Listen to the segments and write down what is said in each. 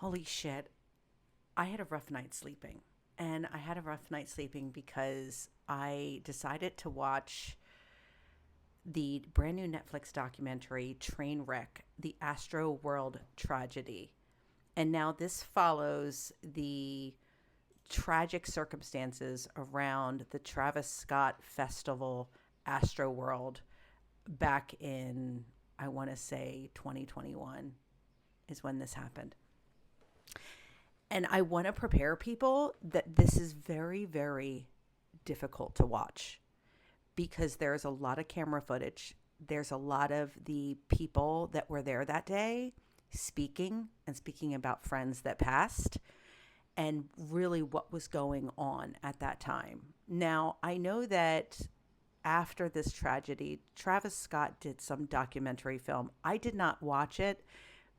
Holy shit. I had a rough night sleeping. And I had a rough night sleeping because I decided to watch the brand new Netflix documentary Trainwreck, the Astroworld Tragedy. And now this follows the tragic circumstances around the Travis Scott Festival Astroworld back in, I want to say, 2021 is when this happened. And I want to prepare people that this is very, very difficult to watch because there's a lot of camera footage. There's a lot of the people that were there that day speaking about friends that passed and really what was going on at that time. Now, I know that after this tragedy, Travis Scott did some documentary film. I did not watch it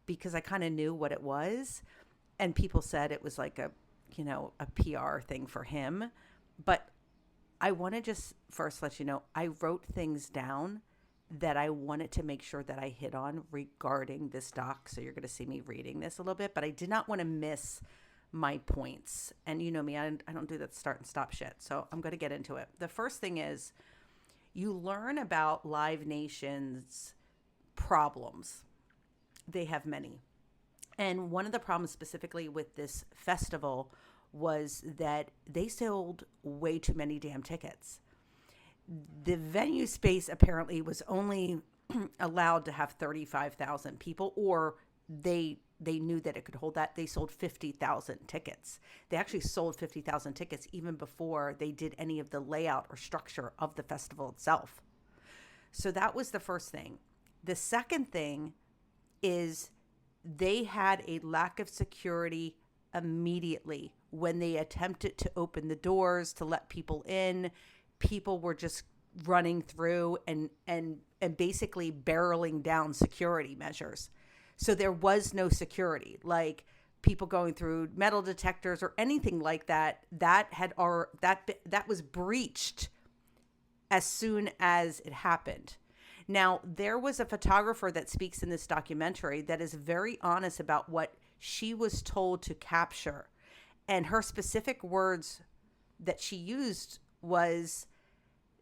because I kind of knew what it was. And people said it was like a PR thing for him. But I want to just first let you know, I wrote things down that I wanted to make sure that I hit on regarding this doc. So you're going to see me reading this a little bit, but I did not want to miss my points. And you know me, I don't do that start and stop shit. So I'm going to get into it. The first thing is you learn about Live Nation's problems. They have many. And one of the problems specifically with this festival was that they sold way too many damn tickets. The venue space apparently was only allowed to have 35,000 people, or they knew that it could hold that. They sold 50,000 tickets. They actually sold 50,000 tickets even before they did any of the layout or structure of the festival itself. So that was the first thing. The second thing is they had a lack of security immediately when they attempted to open the doors to let people in. People were just running through and basically barreling down security measures. So there was no security, like people going through metal detectors or anything like that. That was breached as soon as it happened. Now, there was a photographer that speaks in this documentary that is very honest about what she was told to capture. And her specific words that she used was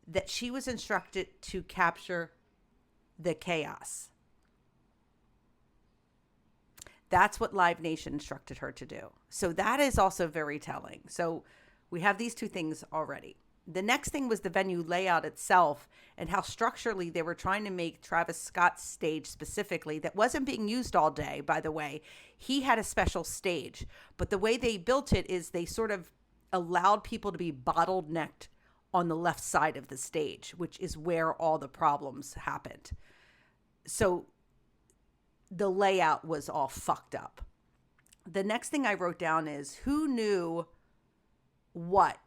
that she was instructed to capture the chaos. That's what Live Nation instructed her to do. So that is also very telling. So we have these two things already. The next thing was the venue layout itself and how structurally they were trying to make Travis Scott's stage specifically that wasn't being used all day, by the way. He had a special stage, but the way they built it is they sort of allowed people to be bottlenecked on the left side of the stage, which is where all the problems happened. So the layout was all fucked up. The next thing I wrote down is who knew what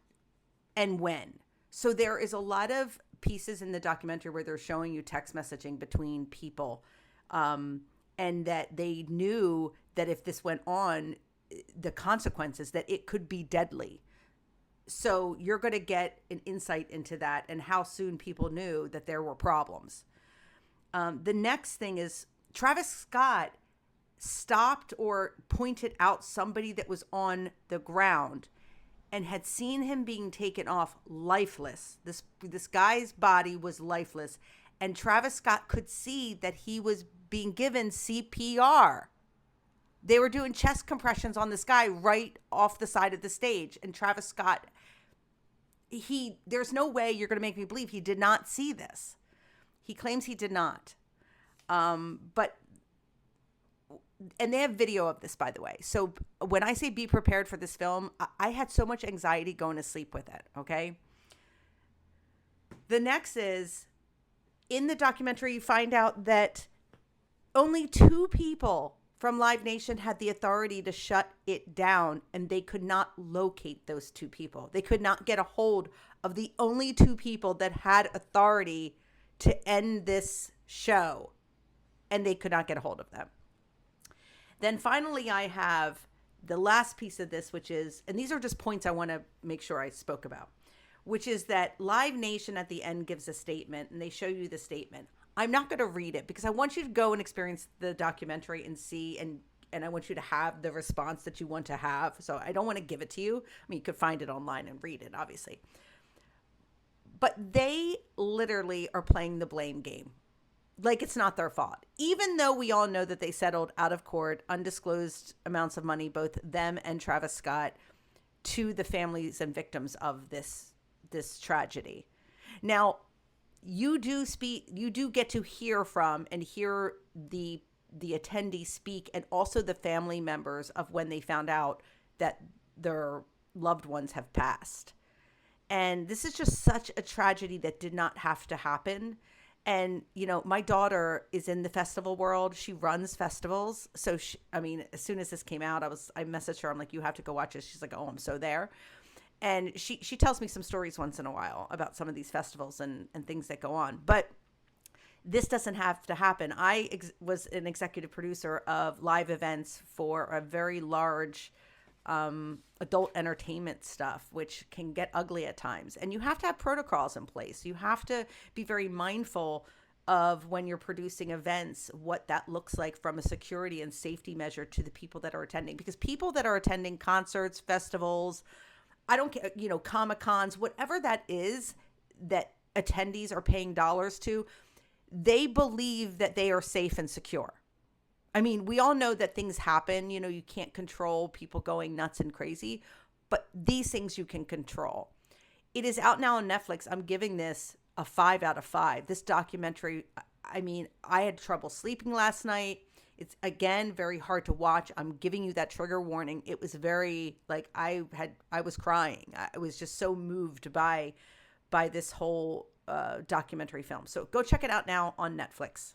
and when. So there is a lot of pieces in the documentary where they're showing you text messaging between people, and that they knew that if this went on, the consequences, that it could be deadly. So you're going to get an insight into that and how soon people knew that there were problems. The next thing is Travis Scott stopped or pointed out somebody that was on the ground and had seen him being taken off lifeless. This guy's body was lifeless. And Travis Scott could see that he was being given CPR. They were doing chest compressions on this guy right off the side of the stage. And Travis Scott, there's no way you're going to make me believe he did not see this. He claims he did not. And they have video of this, by the way. So when I say be prepared for this film, I had so much anxiety going to sleep with it, okay? The next is, in the documentary, you find out that only 2 people from Live Nation had the authority to shut it down, and they could not locate those 2 people. They could not get a hold of the only 2 people that had authority to end this show, and they could not get a hold of them. Then finally, I have the last piece of this, which is, and these are just points I want to make sure I spoke about, which is that Live Nation at the end gives a statement, and they show you the statement. I'm not going to read it because I want you to go and experience the documentary and see and I want you to have the response that you want to have. So I don't want to give it to you. I mean, you could find it online and read it, obviously. But they literally are playing the blame game. Like it's not their fault. Even though we all know that they settled out of court undisclosed amounts of money, both them and Travis Scott, to the families and victims of this tragedy. Now, you do get to hear from and hear the attendees speak, and also the family members of when they found out that their loved ones have passed. And this is just such a tragedy that did not have to happen. And, you know, my daughter is in the festival world. She runs festivals. So, I mean, as soon as this came out, I messaged her. I'm like, you have to go watch this. She's like, oh, I'm so there. And she tells me some stories once in a while about some of these festivals and things that go on. But this doesn't have to happen. I was an executive producer of live events for a very large adult entertainment stuff, which can get ugly at times. And you have to have protocols in place. You have to be very mindful of when you're producing events, what that looks like from a security and safety measure to the people that are attending. Because people that are attending concerts, festivals, I don't care, you know, Comic-Cons, whatever that is that attendees are paying dollars to, they believe that they are safe and secure. I mean, we all know that things happen. You know, you can't control people going nuts and crazy, but these things you can control. It is out now on Netflix. I'm giving this a 5 out of 5. This documentary, I mean, I had trouble sleeping last night. It's, again, very hard to watch. I'm giving you that trigger warning. It was very, like, I was crying. I was just so moved by this whole documentary film. So go check it out now on Netflix.